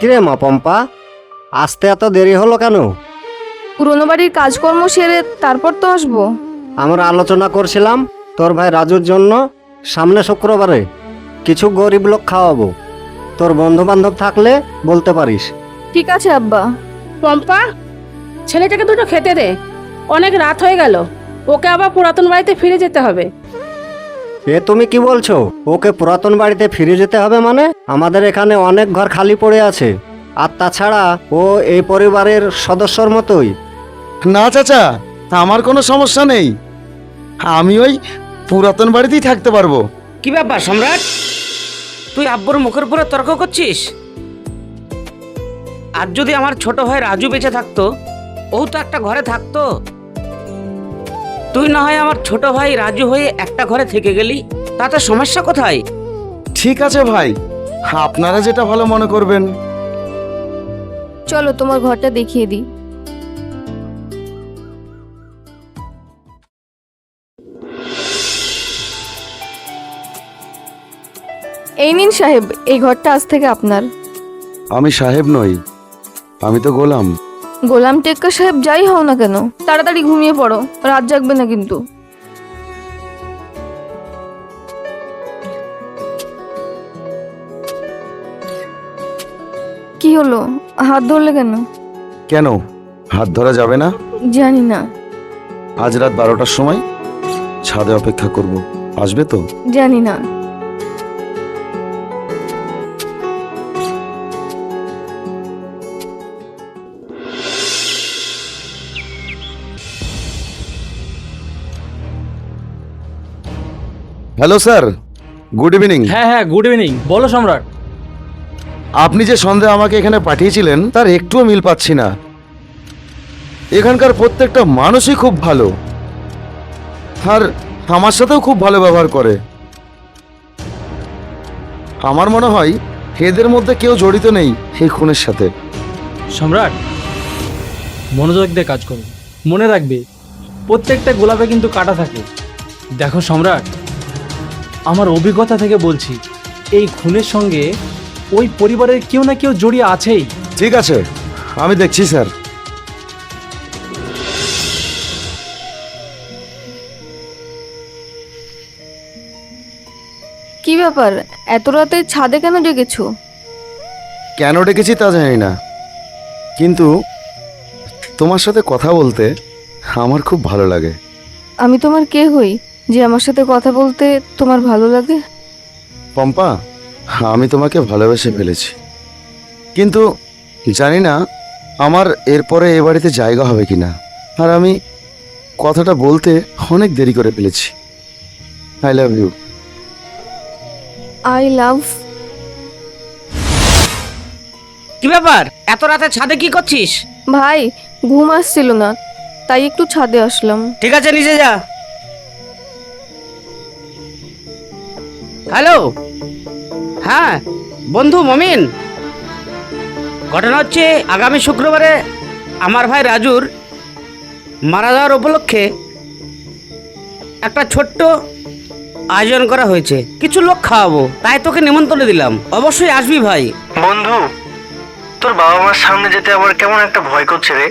কিরে মা পম্পা, আসতে এত দেরি হলো কেন? পুরোনো বাড়ির কাজকর্ম সেরে তারপর তো আসবো। আমরা আলোচনা করছিলাম তোর ভাই রাজুর জন্য সামনে শুক্রবারে কিছু গরিব লোক খাওয়াবো। তোর বন্ধু বান্ধব থাকলে বলতে পারিস। ঠিক আছে আব্বা। পম্পা, ছেলেটাকে দুটো খেতে দে, অনেক রাত হয়ে গেল, ওকে আবার পুরাতন বাড়িতে ফিরে যেতে হবে। এ তুমি কি বলছো? ওকে পুরাতন বাড়িতে ফিরে যেতে হবে মানে? আমাদের এখানে অনেক ঘর খালি পড়ে আছে, আর তাছাড়া ও এই পরিবারের সদস্যর মতোই। না চাচা, আমার কোনো সমস্যা নেই, আমি ওই পুরাতন বাড়িতেই থাকতে পারবো। কি ব্যাপার সম্রাট, তুই আব্বুর মুখের উপরে তর্ক করছিস? আর যদি আমার ছোট ভাই রাজু বেঁচে থাকতো, ও তো একটা ঘরে থাকতো। তুই না হয় আমার ছোট ভাই রাজু হয়ে একটা ঘরে থেকে গেলি, তাতে সমস্যা কোথায়? ঠিক আছে ভাই, আপনারা যেটা ভালো মনে করবেন। চলো তোমার ঘরটা দেখিয়ে দিই। এই নিন সাহেব, এই ঘরটা আজ থেকে আপনার। আমি সাহেব নই, আমি তো গোলাম। গোলাম টেক্কা সাহেব যাই হও না কেন, তাড়াতাড়ি ঘুমিয়ে পড়ো, রাত জাগবে না কিন্তু। কি হলো, হাত ধরলে কেন? কেন হাত ধরা যাবে না? জানি না। আজ রাত 12টার সময় ছাদে অপেক্ষা করব, আসবে তো? জানি না। Hello sir, good evening. হ্যাঁ হ্যাঁ, গুড ইভিনিং। বলো সম্রাট। আপনি যে সন্ধ্যা আমাকে এখানে পাঠিয়েছিলেন তার একটুও মিল পাচ্ছি না। এখানকার প্রত্যেকটা মানুষই খুব ভালো, আর আমার সাথেও খুব ভালো ব্যবহার করে। আমার মনে হয় এদের মধ্যে কেউ জড়িত নেই এই খুনের সাথে। সম্রাট, মনোযোগ দিয়ে কাজ করো, মনে রাখবে প্রত্যেকটা গোলাপে কিন্তু কাটা থাকে। দেখো সম্রাট, আমার অভিজ্ঞতা থেকে বলছি, এই খুনের সঙ্গে ওই পরিবারের কেউ না কেউ জড়িয়ে আছেই। ঠিক আছে, আমি দেখছি স্যার। কি ব্যাপার, এত রাতে ছাদে কেন ডেকেছো? কেন ডেকেছি তা জানি না, কিন্তু তোমার সাথে কথা বলতে আমার খুব ভালো লাগে। আমি তোমার কে হই যে আমার সাথে কথা বলতে তোমার ভালো লাগে? পম্পা, আমি তোমাকে ভালোবেসে ফেলেছি, কিন্তু জানি না আমার এরপরে এ বাড়িতে জায়গা হবে কিনা। আর আমি কথাটা বলতে অনেক দেরি করে ফেলেছি। I love you. I love. কি ব্যাপার, এত রাতে ছাদে কি করছিস? ভাই, ঘুম আসছিল না, তাই একটু ছাদে আসলাম। ঠিক আছে, নিচে যা। হ্যালো, হ্যাঁ বন্ধু মমিন, ঘটনা হচ্ছে আগামী শুক্রবারে আমার ভাই রাজুর মারা যাওয়ার উপলক্ষে একটা ছোট্ট আয়োজন করা হয়েছে, কিছু লোক খাওয়াবো, তাই তোকে নিমন্ত্রণ দিলাম, অবশ্যই আসবি ভাই। বন্ধু, তোর বাবা মার সামনে যেতে আমার কেমন একটা ভয় করছে রে।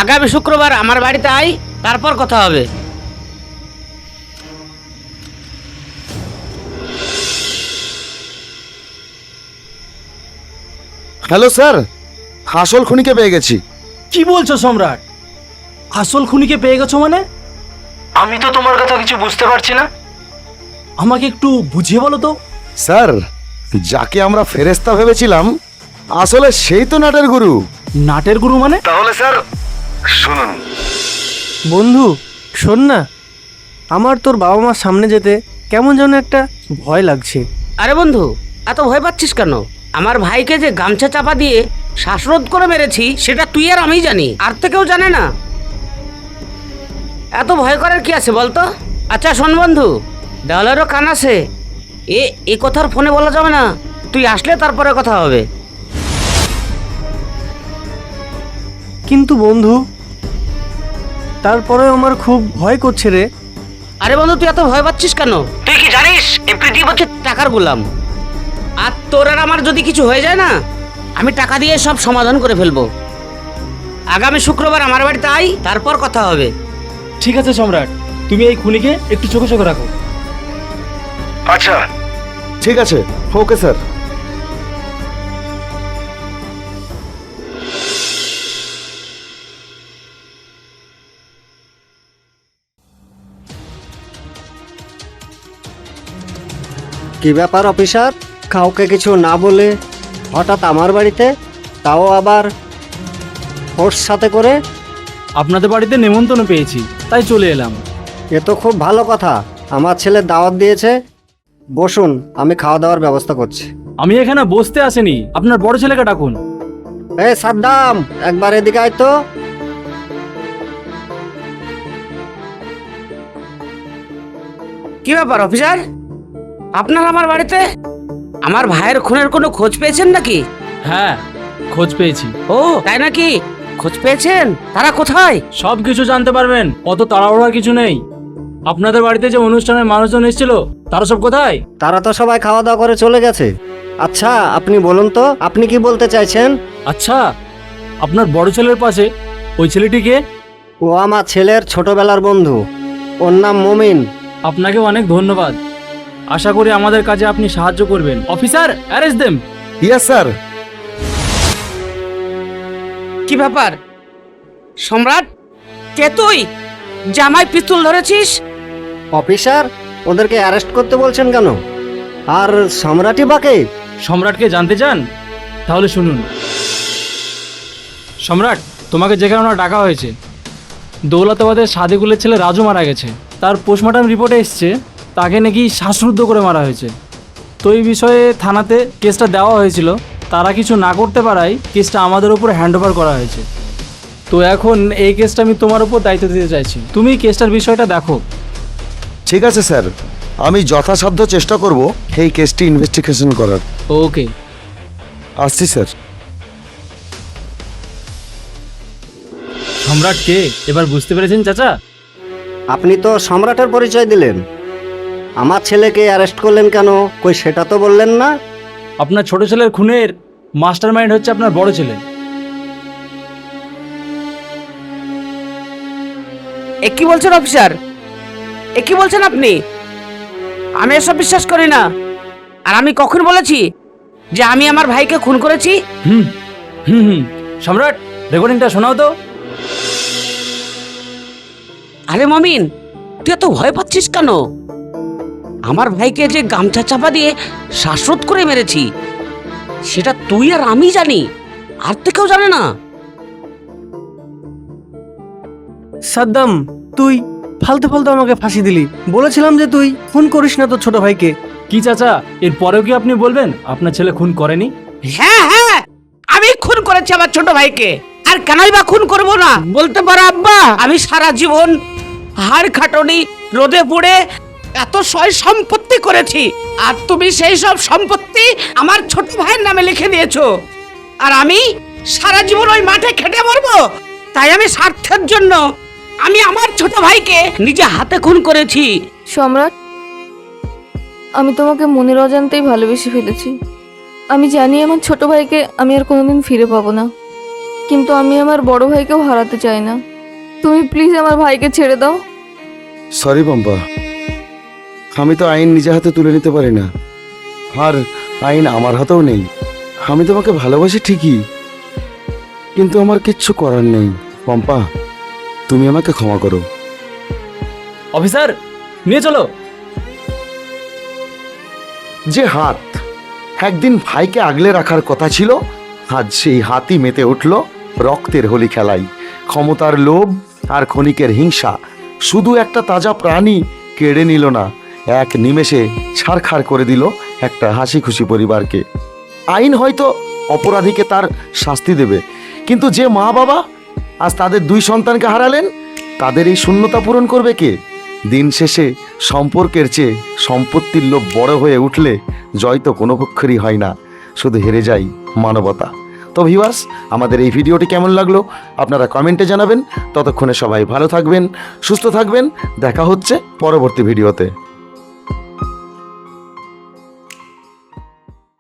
আগামী শুক্রবার আমার বাড়িতে আয়, তারপর কথা হবে। হ্যালো স্যার, আসল খুনিকে পেয়ে গেছি। কি বলছো সম্রাট? আসল খুনিকে পেয়ে গেছো মানে? আমি তো তোমার কথা কিছু বুঝতে পারছি না। আমাকে একটু বুঝিয়ে বলো তো। স্যার, যাকে আমরা ফেরেস্তা ভেবেছিলাম আসলে সেই তো নাটের গুরু। নাটের গুরু মানে? তাহলে স্যার শুনুন। বন্ধু শোন না, আমার তোর বাবা মার সামনে যেতে কেমন যেন একটা ভয় লাগছে। আরে বন্ধু, এত ভয় পাচ্ছিস কেন? আমার ভাইকে যে গামছা চাপা দিয়ে শ্বাসরোধ করে মেরেছি সেটা তুই আর আমি জানি, আর তো কেউ জানে না। এত ভয় করার কি আছে বলতো? আচ্ছা শোন বন্ধু, দেওয়ালেরও কান আছে, এ কথার ফোনে বলা যাবে না, তুই আসলে তারপরে কথা হবে। কিন্তু বন্ধু, তারপরে আমার খুব ভয় করছে রে। আরে বন্ধু, তুই এত ভয় পাচ্ছিস কেন? তুই কি জানিস এই পৃথিবী হচ্ছে টাকার গোলাম। আর তোর আর আমার যদি কিছু হয়ে যায় না, আমি টাকা দিয়ে সব সমাধান করে ফেলবো। আগামী শুক্রবার আমার বাড়িতে আই, তারপর কথা হবে। ঠিক আছে সম্রাট, তুমি এই খুনিকে একটু চোখে চোখে রাখো। আচ্ছা, ঠিক আছে, ওকে স্যার। কি ব্যাপার অফিসার, কাউকে কিছু না বলে হঠাৎ আমার বাড়িতে, তাও আবার ফোর্স সাথে করে? আপনাদের বাড়িতে নেমন্তন্ন পেয়েছি, তাই চলে এলাম। এ তো খুব ভালো কথা। আমার ছেলে দাওয়াত দিয়েছে, বসুন, আমি খাওয়া দাওয়ার ব্যবস্থা করছি। আমি এখানে বসতে আসিনি, আপনার বড় ছেলেকে ডাকুন। এই সাদ্দাম, একবার এদিকে আয় তো। কি ব্যাপার অফিসার, আপনার আমার বাড়িতে? আমার ভাইয়ের খুনের কোনো খোঁজ পেয়েছেন নাকি? হ্যাঁ, খোঁজ পেয়েছি। ও তাই নাকি? খোঁজ পেয়েছেন? তারা কোথায়? সব কিছু জানতে পারবেন, অত তাড়াহুড়ার কিছু নেই। আপনাদের বাড়িতে যে অনুষ্ঠানের মানুষজন এসেছিল, তারা সব কোথায়? তারা তো সবাই খাওয়া দাওয়া করে চলে গেছে। আচ্ছা, আপনি বলুন তো, আপনি কি বলতে চাইছেন? আচ্ছা, আপনার বড় ছেলের পাশে ওই ছেলেটিকে? ও আমার ছেলের ছোটবেলার বন্ধু, ওর নাম মমিন। আপনাকে অনেক ধন্যবাদ। আশা করি আমাদের কাজে আপনি সাহায্য করবেন। Officer, arrest them. Yes sir. কি ব্যাপার সম্রাট, কে তুই? জামাই পিস্তল ধরেছিস? অফিসার, ওদেরকে অ্যারেস্ট করতে বলছেন কেন? আর সম্রাটই বাকে? সম্রাটকে জানতে চান? তাহলে শুনুন। সম্রাট, তোমাকে যে কারণে ডাকা হয়েছে, দৌলতাবাদের সাদেকুলের ছেলে রাজু মারা গেছে। তার পোস্টমর্টম রিপোর্টে এসছে তাকে নাকি শ্বাসরুদ্ধ করে মারা হয়েছে। তো এই বিষয়ে থানাতে কেসটা দেওয়া হয়েছিল, তারা কিছু না করতে পারায় কেসটা আমাদের উপর হ্যান্ডওভার করা হয়েছে। তো এখন এই কেসটা আমি তোমার উপর দায়িত্ব দিতে চাইছি, তুমি কেসটার বিষয়টা দেখো। ঠিক আছে স্যার, আমি যথাসাধ্য চেষ্টা করব এই কেসটি ইনভেস্টিগেশন করার। ওকে। আসছি স্যার। সম্রাট কে এবার বুঝতে পেরেছেন চাচা? আপনি তো সম্রাটের পরিচয় দিলেন, আমার ছেলেকে অ্যারেস্ট করলেন কেন, কই সেটা তো বললেন না। আপনার ছোট ছেলের খুনের মাস্টার মাইন্ড হচ্ছে আপনার বড় ছেলে। এ কি বলছেন অফিসার, এ কি বলছেন আপনি? আমি এসব বিশ্বাস করি না। আর আমি কখন বলেছি যে আমি আমার ভাইকে খুন করেছি? হুম হুম হুম সম্রাট, রেকর্ডিংটা শোনাও তো। আরে মমিন, তুই এত ভয় পাচ্ছিস কেন? আমার ভাইকে যে গামছা চাপা দিয়ে শ্বাসরোধ করে মেরেছি, সেটা তুই আর আমি জানি, আর তো কেউ জানে না। সাদ্দাম, তুই ফালতু ফালতু আমাকে ফাঁসি দিলি। বলেছিলাম যে তুই ফোন করিস না তোর ছোট ভাইকে। কি চাচা, এর পরেও কি আপনি বলবেন আপনার ছেলে খুন করেনি? হ্যাঁ হ্যাঁ, আমি খুন করেছি আমার ছোট ভাইকে, আর কেনই বা খুন করব না? বলতে পারো আব্বা, আমি সারা জীবন হাড় খাটনি রোদে পুড়ে এত সয় সম্পত্তি করেছি, আর তুমি সেই সব সম্পত্তি আমার ছোট ভাইয়ের নামে লিখে দিয়েছো। আর আমি সারা জীবন ওই মাঠে খেটে মরবো? তাই আমি স্বার্থের জন্য আমি আমার ছোট ভাইকে নিজে হাতে খুন করেছি। সম্রাট, আমি তোমাকে মনের অজান্তেই ভালোবেসে ফেলেছি। আমি জানি আমার ছোট ভাইকে আমি আর কোনোদিন ফিরে পাবো না, কিন্তু আমি আমার বড় ভাইকেও হারাতে চাই না। তুমি প্লিজ আমার ভাইকে ছেড়ে দাও। সরি পম্পা, আমি তো আইন নিজে হাতে তুলে নিতে পারি না, আর আইন আমার হাতেও নেই। আমি তোমাকে ভালোবাসি ঠিকই, কিন্তু আমার কিচ্ছু করার নেই। পম্পা, তুমি আমাকে ক্ষমা করো। অফিসার, নিয়ে চলো। যে হাত একদিন ভাইকে আগলে রাখার কথা ছিল, আজ সেই হাতই মেতে উঠল রক্তের হোলি খেলায়। ক্ষমতার লোভ আর ক্ষণিকের হিংসা শুধু একটা তাজা প্রাণী কেড়ে নিল না, এক নিমেষে ছারখার করে দিল একটা হাসি খুশি পরিবারকে। আইন হয়তো অপরাধীকে তার শাস্তি দেবে, কিন্তু যে মা বাবা আজ তাদের দুই সন্তানকে হারালেন, তাদের এই শূন্যতা পূরণ করবে কে? দিন শেষে সম্পর্কের চেয়ে সম্পত্তির লোভ বড় হয়ে উঠলে জয় তো কোনো পক্ষেরই হয় না, শুধু হেরে যায় মানবতা। তো ভিউয়ার্স, আমাদের এই ভিডিওটি কেমন লাগলো আপনারা কমেন্টে জানাবেন। ততক্ষণে সবাই ভালো থাকবেন, সুস্থ থাকবেন। দেখা হচ্ছে পরবর্তী ভিডিওতে।